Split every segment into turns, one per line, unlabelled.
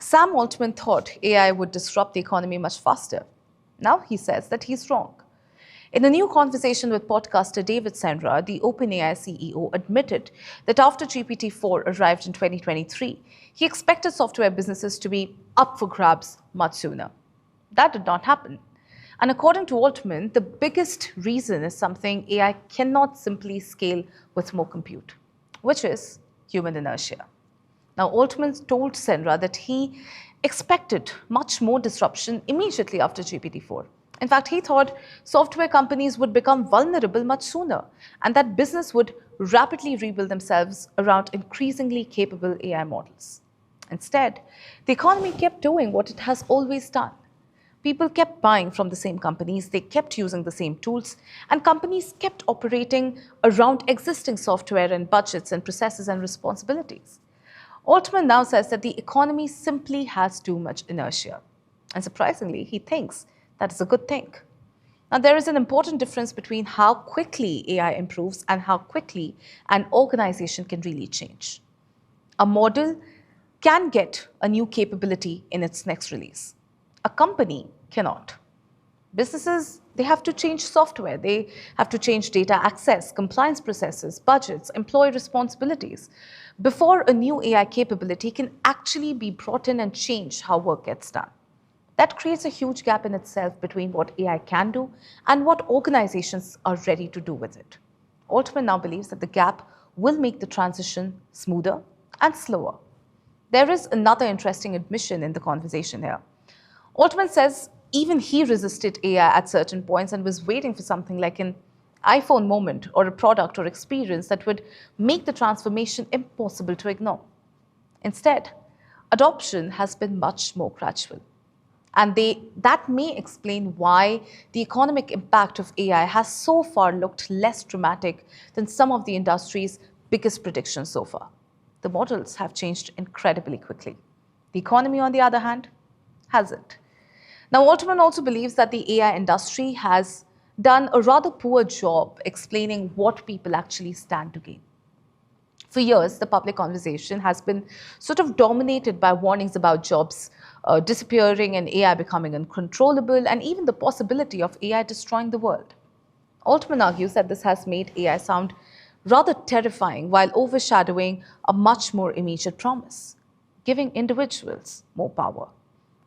Sam Altman thought AI would disrupt the economy much faster. Now he says that he's wrong. In a new conversation with podcaster David Senra, the OpenAI CEO admitted that after GPT-4 arrived in 2023, he expected software businesses to be up for grabs much sooner. That did not happen. And according to Altman, the biggest reason is something AI cannot simply scale with more compute, which is human inertia. Now, Altman told Senra that he expected much more disruption immediately after GPT-4. In fact, he thought software companies would become vulnerable much sooner and that business would rapidly rebuild themselves around increasingly capable AI models. Instead, the economy kept doing what it has always done. People kept buying from the same companies, they kept using the same tools, and companies kept operating around existing software and budgets and processes and responsibilities. Altman now says that the economy simply has too much inertia. And surprisingly, he thinks that is a good thing. Now, there is an important difference between how quickly AI improves and how quickly an organization can really change. A model can get a new capability in its next release. A company cannot. Businesses, they have to change software, they have to change data access, compliance processes, budgets, employee responsibilities before a new AI capability can actually be brought in and change how work gets done. That creates a huge gap in itself between what AI can do and what organizations are ready to do with it. Altman now believes that the gap will make the transition smoother and slower. There is another interesting admission in the conversation here. Altman says even he resisted AI at certain points and was waiting for something like an iPhone moment or a product or experience that would make the transformation impossible to ignore. Instead, adoption has been much more gradual. And that may explain why the economic impact of AI has so far looked less dramatic than some of the industry's biggest predictions so far. The models have changed incredibly quickly. The economy, on the other hand, hasn't. Now, Altman also believes that the AI industry has done a rather poor job explaining what people actually stand to gain. For years, the public conversation has been sort of dominated by warnings about jobs disappearing and AI becoming uncontrollable, and even the possibility of AI destroying the world. Altman argues that this has made AI sound rather terrifying while overshadowing a much more immediate promise, giving individuals more power.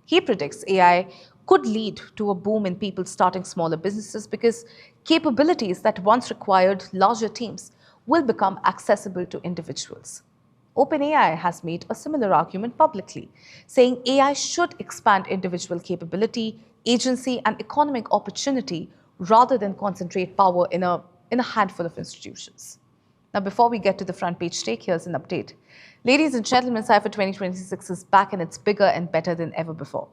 He predicts AI could lead to a boom in people starting smaller businesses because capabilities that once required larger teams will become accessible to individuals. OpenAI has made a similar argument publicly, saying AI should expand individual capability, agency, and economic opportunity rather than concentrate power in a handful of institutions. Now, before we get to the front page take, here's an update. Ladies and gentlemen, Cypher 2026 is back and it's bigger and better than ever before.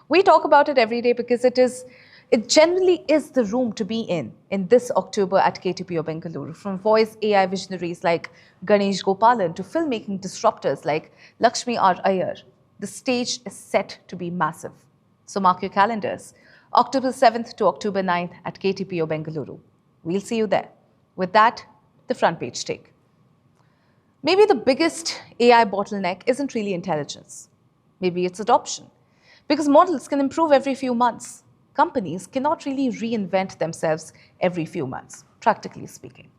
We talk about it every day because it generally is the room to be in this October at KTPO Bengaluru, from voice AI visionaries like Ganesh Gopalan to filmmaking disruptors like Lakshmi R. Iyer. The stage is set to be massive. So mark your calendars. October 7th to October 9th at KTPO Bengaluru. We'll see you there. With that, the front page take. Maybe the biggest AI bottleneck isn't really intelligence. Maybe it's adoption. Because models can improve every few months. Companies cannot really reinvent themselves every few months, practically speaking.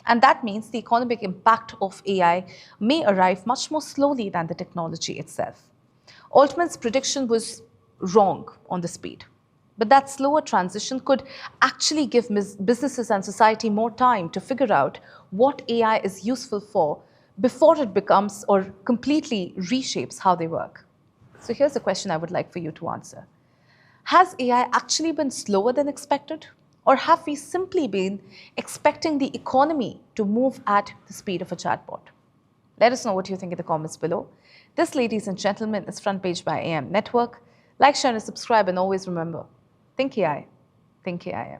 And that means the economic impact of AI may arrive much more slowly than the technology itself. Altman's prediction was wrong on the speed. But that slower transition could actually give businesses and society more time to figure out what AI is useful for before it becomes or completely reshapes how they work. So here's a question I would like for you to answer. Has AI actually been slower than expected? Or have we simply been expecting the economy to move at the speed of a chatbot? Let us know what you think in the comments below. This, ladies and gentlemen, is Front Page by AM Network. Like, share, and subscribe, and always remember, think AI, think AIM.